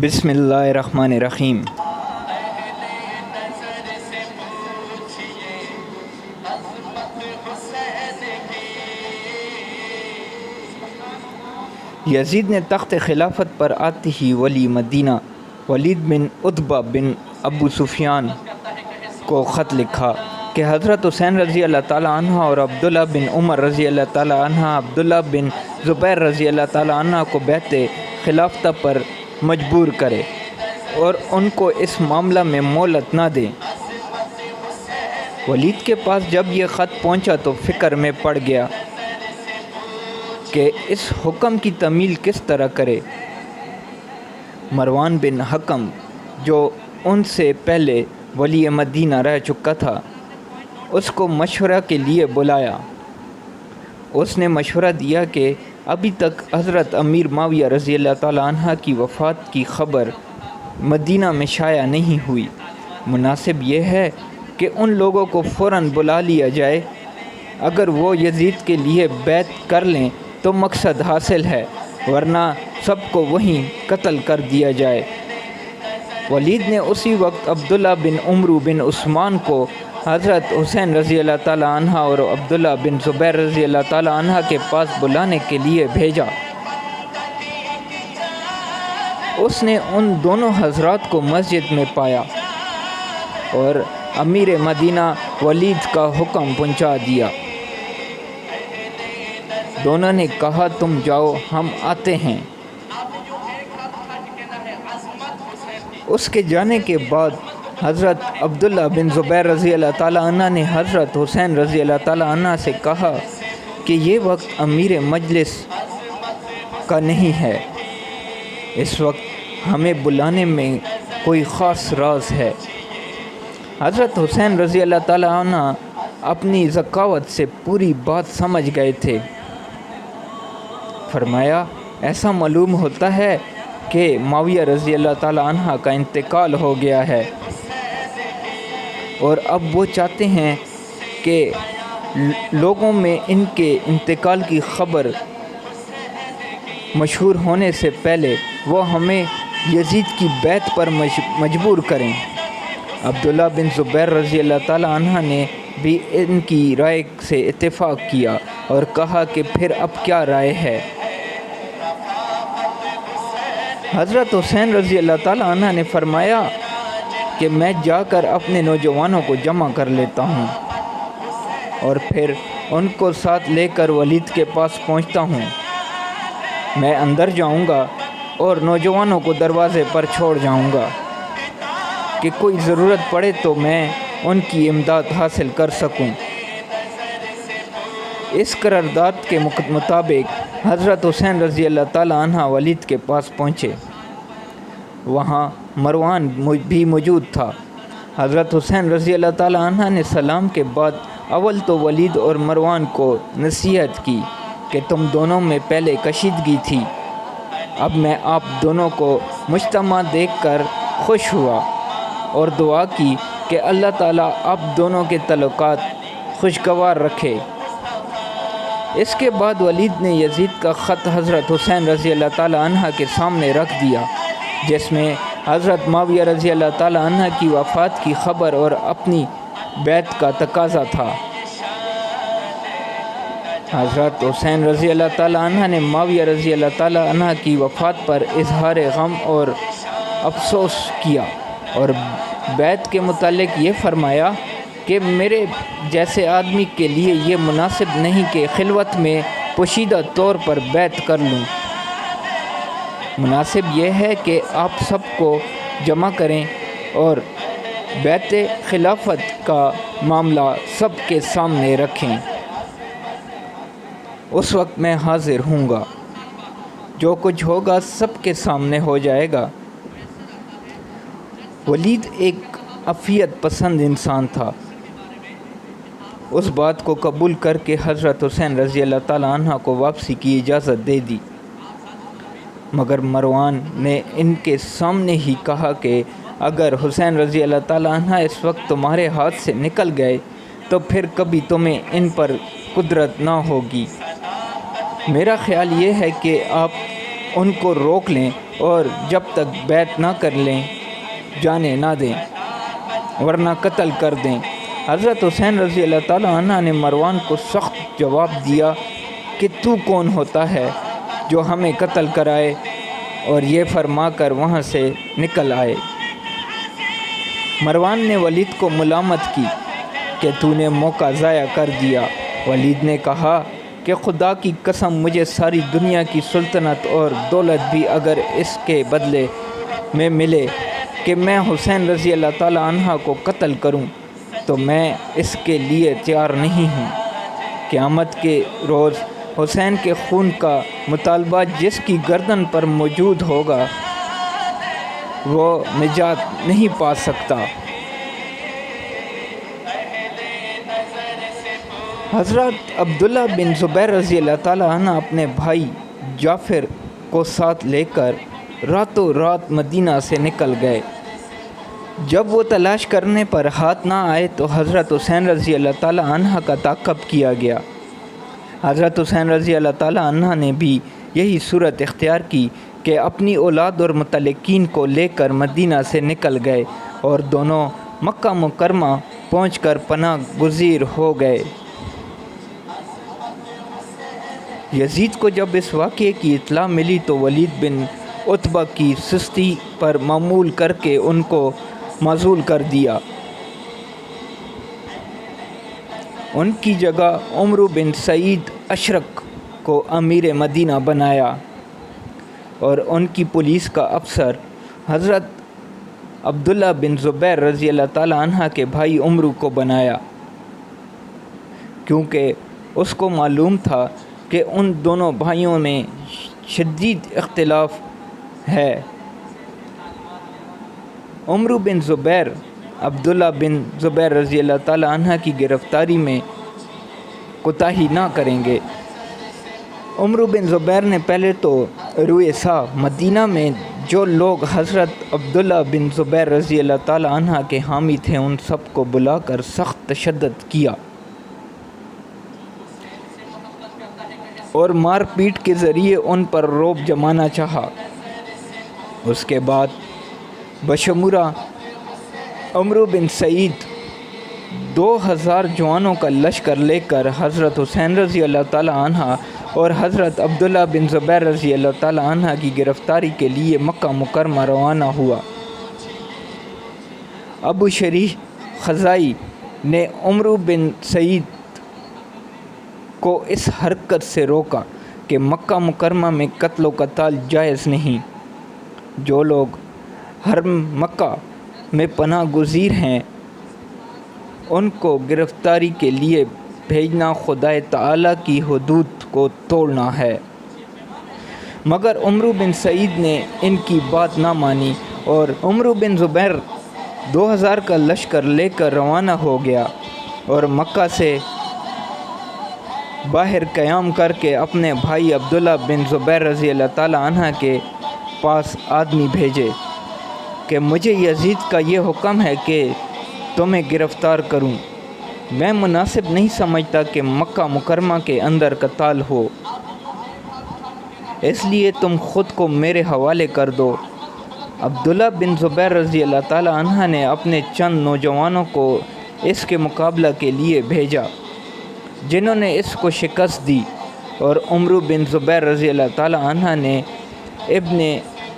بسم اللہ الرحمن الرحیم۔ یزید نے تخت خلافت پر آتے ہی ولی مدینہ ولید بن عتبہ بن ابو سفیان کو خط لکھا کہ حضرت حسین رضی اللہ تعالیٰ عنہ اور عبداللہ بن عمر رضی اللہ تعالیٰ عنہ عبداللہ بن زبیر رضی اللہ تعالیٰ عنہ کو بیعت خلافت پر مجبور کرے اور ان کو اس معاملہ میں مہلت نہ دیں۔ ولید کے پاس جب یہ خط پہنچا تو فکر میں پڑ گیا کہ اس حکم کی تعمیل کس طرح کرے۔ مروان بن حکم جو ان سے پہلے ولی مدینہ رہ چکا تھا اس کو مشورہ کے لیے بلایا۔ اس نے مشورہ دیا کہ ابھی تک حضرت امیر معاویہ رضی اللہ تعالیٰ عنہ کی وفات کی خبر مدینہ میں شائع نہیں ہوئی۔ مناسب یہ ہے کہ ان لوگوں کو فوراً بلا لیا جائے۔ اگر وہ یزید کے لیے بیعت کر لیں تو مقصد حاصل ہے، ورنہ سب کو وہیں قتل کر دیا جائے۔ ولید نے اسی وقت عبداللہ بن عمرو بن عثمان کو حضرت حسین رضی اللہ تعالیٰ عنہ اور عبداللہ بن زبیر رضی اللہ تعالیٰ عنہ کے پاس بلانے کے لیے بھیجا۔ اس نے ان دونوں حضرات کو مسجد میں پایا اور امیر مدینہ ولید کا حکم پہنچا دیا۔ دونوں نے کہا تم جاؤ، ہم آتے ہیں۔ اس کے جانے کے بعد حضرت عبداللہ بن زبیر رضی اللہ تعالیٰ عنہ نے حضرت حسین رضی اللہ تعالیٰ عنہ سے کہا کہ یہ وقت امیر مجلس کا نہیں ہے، اس وقت ہمیں بلانے میں کوئی خاص راز ہے۔ حضرت حسین رضی اللہ تعالیٰ عنہ اپنی ذکاوت سے پوری بات سمجھ گئے تھے۔ فرمایا ایسا معلوم ہوتا ہے کہ معاویہ رضی اللہ تعالیٰ عنہ کا انتقال ہو گیا ہے اور اب وہ چاہتے ہیں کہ لوگوں میں ان کے انتقال کی خبر مشہور ہونے سے پہلے وہ ہمیں یزید کی بیعت پر مجبور کریں۔ عبداللہ بن زبیر رضی اللہ تعالیٰ عنہ نے بھی ان کی رائے سے اتفاق کیا اور کہا کہ پھر اب کیا رائے ہے۔ حضرت حسین رضی اللہ تعالیٰ عنہ نے فرمایا کہ میں جا کر اپنے نوجوانوں کو جمع کر لیتا ہوں اور پھر ان کو ساتھ لے کر ولید کے پاس پہنچتا ہوں۔ میں اندر جاؤں گا اور نوجوانوں کو دروازے پر چھوڑ جاؤں گا کہ کوئی ضرورت پڑے تو میں ان کی امداد حاصل کر سکوں۔ اس قرارداد کے مطابق حضرت حسین رضی اللہ تعالیٰ عنہ ولید کے پاس پہنچے۔ وہاں مروان بھی موجود تھا۔ حضرت حسین رضی اللہ تعالیٰ عنہ نے سلام کے بعد اول تو ولید اور مروان کو نصیحت کی کہ تم دونوں میں پہلے کشیدگی تھی، اب میں آپ دونوں کو مجتمع دیکھ کر خوش ہوا اور دعا کی کہ اللہ تعالیٰ آپ دونوں کے تعلقات خوشگوار رکھے۔ اس کے بعد ولید نے یزید کا خط حضرت حسین رضی اللہ تعالیٰ عنہ کے سامنے رکھ دیا، جس میں حضرت معاویہ رضی اللہ تعالیٰ عنہ کی وفات کی خبر اور اپنی بیعت کا تقاضا تھا۔ حضرت حسین رضی اللہ تعالیٰ عنہ نے معاویہ رضی اللہ تعالیٰ عنہ کی وفات پر اظہار غم اور افسوس کیا اور بیعت کے متعلق یہ فرمایا کہ میرے جیسے آدمی کے لیے یہ مناسب نہیں کہ خلوت میں پوشیدہ طور پر بیعت کر لوں۔ مناسب یہ ہے کہ آپ سب کو جمع کریں اور بیعت خلافت کا معاملہ سب کے سامنے رکھیں۔ اس وقت میں حاضر ہوں گا، جو کچھ ہوگا سب کے سامنے ہو جائے گا۔ ولید ایک عفیت پسند انسان تھا۔ اس بات کو قبول کر کے حضرت حسین رضی اللہ تعالیٰ عنہ کو واپسی کی اجازت دے دی، مگر مروان نے ان کے سامنے ہی کہا کہ اگر حسین رضی اللہ تعالیٰ عنہ اس وقت تمہارے ہاتھ سے نکل گئے تو پھر کبھی تمہیں ان پر قدرت نہ ہوگی۔ میرا خیال یہ ہے کہ آپ ان کو روک لیں اور جب تک بیعت نہ کر لیں جانے نہ دیں ورنہ قتل کر دیں۔ حضرت حسین رضی اللہ تعالیٰ عنہ نے مروان کو سخت جواب دیا کہ تو کون ہوتا ہے جو ہمیں قتل کرائے، اور یہ فرما کر وہاں سے نکل آئے۔ مروان نے ولید کو ملامت کی کہ تو نے موقع ضائع کر دیا۔ ولید نے کہا کہ خدا کی قسم مجھے ساری دنیا کی سلطنت اور دولت بھی اگر اس کے بدلے میں ملے کہ میں حسین رضی اللہ تعالیٰ عنہ کو قتل کروں تو میں اس کے لیے تیار نہیں ہوں۔ قیامت کے روز حسین کے خون کا مطالبہ جس کی گردن پر موجود ہوگا وہ نجات نہیں پا سکتا۔ حضرت عبداللہ بن زبیر رضی اللہ تعالیٰ عنہ اپنے بھائی جعفر کو ساتھ لے کر راتوں رات مدینہ سے نکل گئے۔ جب وہ تلاش کرنے پر ہاتھ نہ آئے تو حضرت حسین رضی اللہ تعالیٰ عنہ کا تعاقب کیا گیا۔ حضرت حسین رضی اللہ تعالیٰ عنہ نے بھی یہی صورت اختیار کی کہ اپنی اولاد اور متعلقین کو لے کر مدینہ سے نکل گئے اور دونوں مکہ مکرمہ پہنچ کر پناہ گزیر ہو گئے۔ یزید کو جب اس واقعے کی اطلاع ملی تو ولید بن عتبہ کی سستی پر معمول کر کے ان کو معزول کر دیا۔ ان کی جگہ عمرو بن سعید اشرق کو امیر مدینہ بنایا اور ان کی پولیس کا افسر حضرت عبداللہ بن زبیر رضی اللہ تعالیٰ عنہ کے بھائی عمرو کو بنایا، کیونکہ اس کو معلوم تھا کہ ان دونوں بھائیوں میں شدید اختلاف ہے۔ عمرو بن زبیر عبداللہ بن زبیر رضی اللہ تعالیٰ عنہ کی گرفتاری میں کوتاہی نہ کریں گے۔ عمرو بن زبیر نے پہلے تو رویسا مدینہ میں جو لوگ حضرت عبداللہ بن زبیر رضی اللہ تعالیٰ عنہ کے حامی تھے ان سب کو بلا کر سخت تشدد کیا اور مار پیٹ کے ذریعے ان پر رعب جمانا چاہا۔ اس کے بعد بشمورہ عمرو بن سعید 2000 جوانوں کا لشکر لے کر حضرت حسین رضی اللہ تعالیٰ عنہ اور حضرت عبداللہ بن زبیر رضی اللہ تعالیٰ عنہ کی گرفتاری کے لیے مکہ مکرمہ روانہ ہوا۔ ابو شریح خزائی نے عمرو بن سعید کو اس حرکت سے روکا کہ مکہ مکرمہ میں قتل و قتال جائز نہیں۔ جو لوگ حرم مکہ میں پناہ گزیر ہیں ان کو گرفتاری کے لیے بھیجنا خدائے تعالیٰ کی حدود کو توڑنا ہے۔ مگر عمرو بن سعید نے ان کی بات نہ مانی اور عمرو بن زبیر 2000 کا لشکر لے کر روانہ ہو گیا اور مکہ سے باہر قیام کر کے اپنے بھائی عبداللہ بن زبیر رضی اللہ تعالیٰ عنہ کے پاس آدمی بھیجے کہ مجھے یزید کا یہ حکم ہے کہ تمہیں گرفتار کروں۔ میں مناسب نہیں سمجھتا کہ مکہ مکرمہ کے اندر قتال ہو، اس لیے تم خود کو میرے حوالے کر دو۔ عبداللہ بن زبیر رضی اللہ تعالیٰ عنہ نے اپنے چند نوجوانوں کو اس کے مقابلہ کے لیے بھیجا جنہوں نے اس کو شکست دی اور عمرو بن زبیر رضی اللہ تعالیٰ عنہ نے ابن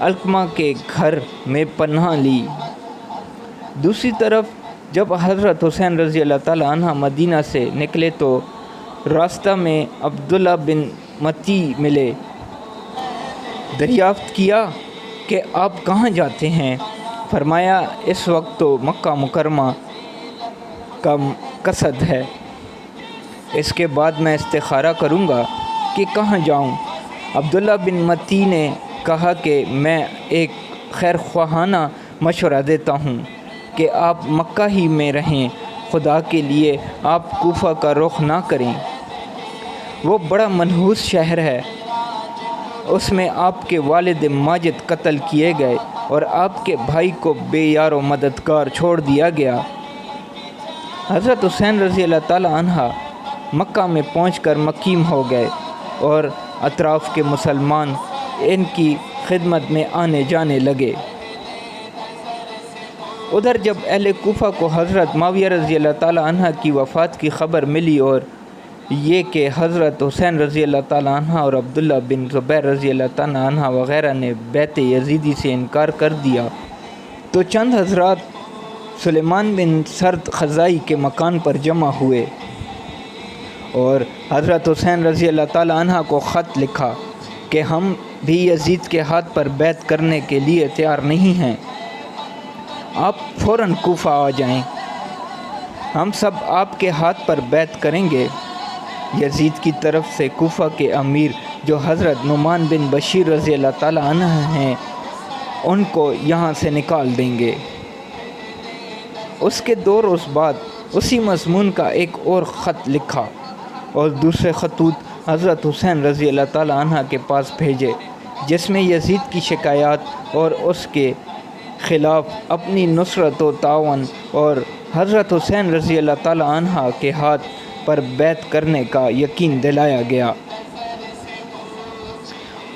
علقمہ کے گھر میں پناہ لی۔ دوسری طرف جب حضرت حسین رضی اللہ تعالیٰ عنہ مدینہ سے نکلے تو راستہ میں عبداللہ بن متی ملے۔ دریافت کیا کہ آپ کہاں جاتے ہیں؟ فرمایا اس وقت تو مکہ مکرمہ کا قصد ہے، اس کے بعد میں استخارہ کروں گا کہ کہاں جاؤں۔ عبداللہ بن متی نے کہا کہ میں ایک خیر خواہانہ مشورہ دیتا ہوں کہ آپ مکہ ہی میں رہیں، خدا کے لیے آپ کوفہ کا رخ نہ کریں، وہ بڑا منحوس شہر ہے، اس میں آپ کے والد ماجد قتل کیے گئے اور آپ کے بھائی کو بے یار و مددگار چھوڑ دیا گیا۔ حضرت حسین رضی اللہ تعالیٰ عنہ مکہ میں پہنچ کر مقیم ہو گئے اور اطراف کے مسلمان ان کی خدمت میں آنے جانے لگے۔ ادھر جب اہل کوفہ کو حضرت معاویہ رضی اللہ تعالیٰ عنہ کی وفات کی خبر ملی اور یہ کہ حضرت حسین رضی اللہ تعالیٰ عنہ اور عبداللہ بن زبیر رضی اللہ تعالیٰ عنہ وغیرہ نے بیعت یزیدی سے انکار کر دیا، تو چند حضرات سلیمان بن سرد خزائی کے مکان پر جمع ہوئے اور حضرت حسین رضی اللہ تعالیٰ عنہ کو خط لکھا کہ ہم بھی یزید کے ہاتھ پر بیعت کرنے کے لیے تیار نہیں ہیں، آپ فوراً کوفہ آ جائیں، ہم سب آپ کے ہاتھ پر بیعت کریں گے۔ یزید کی طرف سے کوفہ کے امیر جو حضرت نعمان بن بشیر رضی اللہ تعالیٰ عنہ ہیں ان کو یہاں سے نکال دیں گے۔ اس کے 2 روز بعد اسی مضمون کا ایک اور خط لکھا اور دوسرے خطوط حضرت حسین رضی اللہ تعالیٰ عنہ کے پاس بھیجے، جس میں یزید کی شکایات اور اس کے خلاف اپنی نصرت و تعاون اور حضرت حسین رضی اللہ تعالیٰ عنہ کے ہاتھ پر بیعت کرنے کا یقین دلایا گیا۔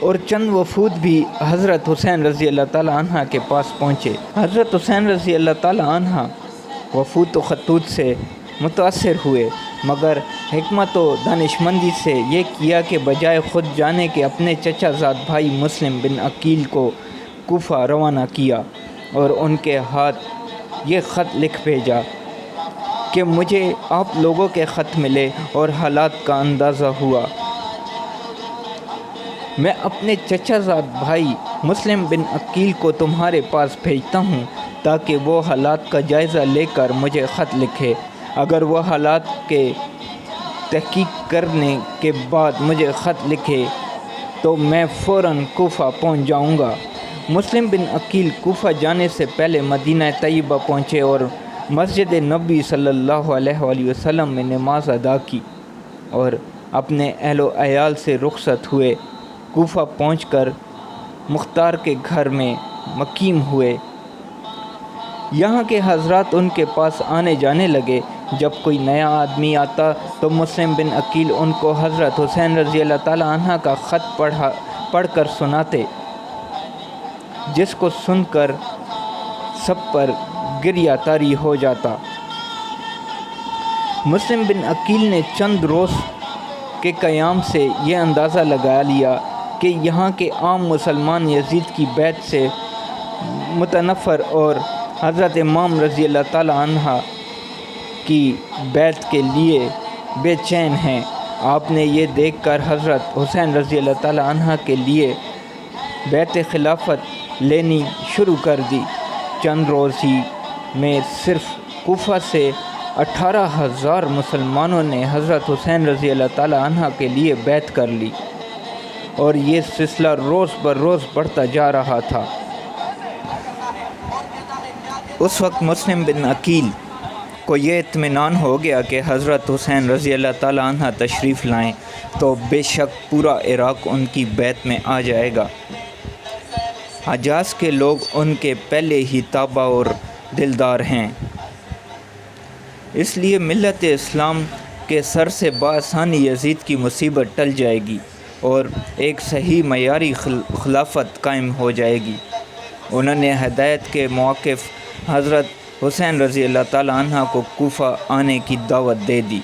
اور چند وفود بھی حضرت حسین رضی اللہ تعالیٰ عنہ کے پاس پہنچے۔ حضرت حسین رضی اللہ تعالیٰ عنہ وفود و خطوط سے متاثر ہوئے، مگر حکمت و دانشمندی سے یہ کیا کہ بجائے خود جانے کے اپنے چچا زاد بھائی مسلم بن عقیل کو کوفہ روانہ کیا اور ان کے ہاتھ یہ خط لکھ بھیجا کہ مجھے آپ لوگوں کے خط ملے اور حالات کا اندازہ ہوا، میں اپنے چچا زاد بھائی مسلم بن عقیل کو تمہارے پاس بھیجتا ہوں تاکہ وہ حالات کا جائزہ لے کر مجھے خط لکھے، اگر وہ حالات کے تحقیق کرنے کے بعد مجھے خط لکھے تو میں فوراً کوفہ پہنچ جاؤں گا۔ مسلم بن عقیل کوفہ جانے سے پہلے مدینہ طیبہ پہنچے اور مسجد نبی صلی اللہ علیہ وآلہ وسلم میں نماز ادا کی اور اپنے اہل و عیال سے رخصت ہوئے۔ کوفہ پہنچ کر مختار کے گھر میں مقیم ہوئے۔ یہاں کے حضرات ان کے پاس آنے جانے لگے۔ جب کوئی نیا آدمی آتا تو مسلم بن عقیل ان کو حضرت حسین رضی اللہ تعالیٰ عنہ کا خط پڑھ کر سناتے، جس کو سن کر سب پر گریہ طاری ہو جاتا۔ مسلم بن عقیل نے چند روز کے قیام سے یہ اندازہ لگا لیا کہ یہاں کے عام مسلمان یزید کی بیعت سے متنفر اور حضرت امام رضی اللہ تعالیٰ عنہ کی بیعت کے لیے بے چین ہیں۔ آپ نے یہ دیکھ کر حضرت حسین رضی اللہ تعالیٰ عنہ کے لیے بیعت خلافت لینی شروع کر دی۔ چند روز ہی میں صرف کوفہ سے 18,000 مسلمانوں نے حضرت حسین رضی اللہ تعالیٰ عنہ کے لیے بیعت کر لی اور یہ سلسلہ روز بر روز بڑھتا جا رہا تھا۔ اس وقت مسلم بن عقیل کو یہ اطمینان ہو گیا کہ حضرت حسین رضی اللہ تعالیٰ عنہ تشریف لائیں تو بے شک پورا عراق ان کی بیعت میں آ جائے گا۔ حجاز کے لوگ ان کے پہلے ہی تابع اور دلدار ہیں، اس لیے ملت اسلام کے سر سے بآسانی یزید کی مصیبت ٹل جائے گی اور ایک صحیح معیاری خلافت قائم ہو جائے گی۔ انہوں نے ہدایت کے موقف حضرت حسین رضی اللہ تعالیٰ عنہ کو کوفہ آنے کی دعوت دے دی۔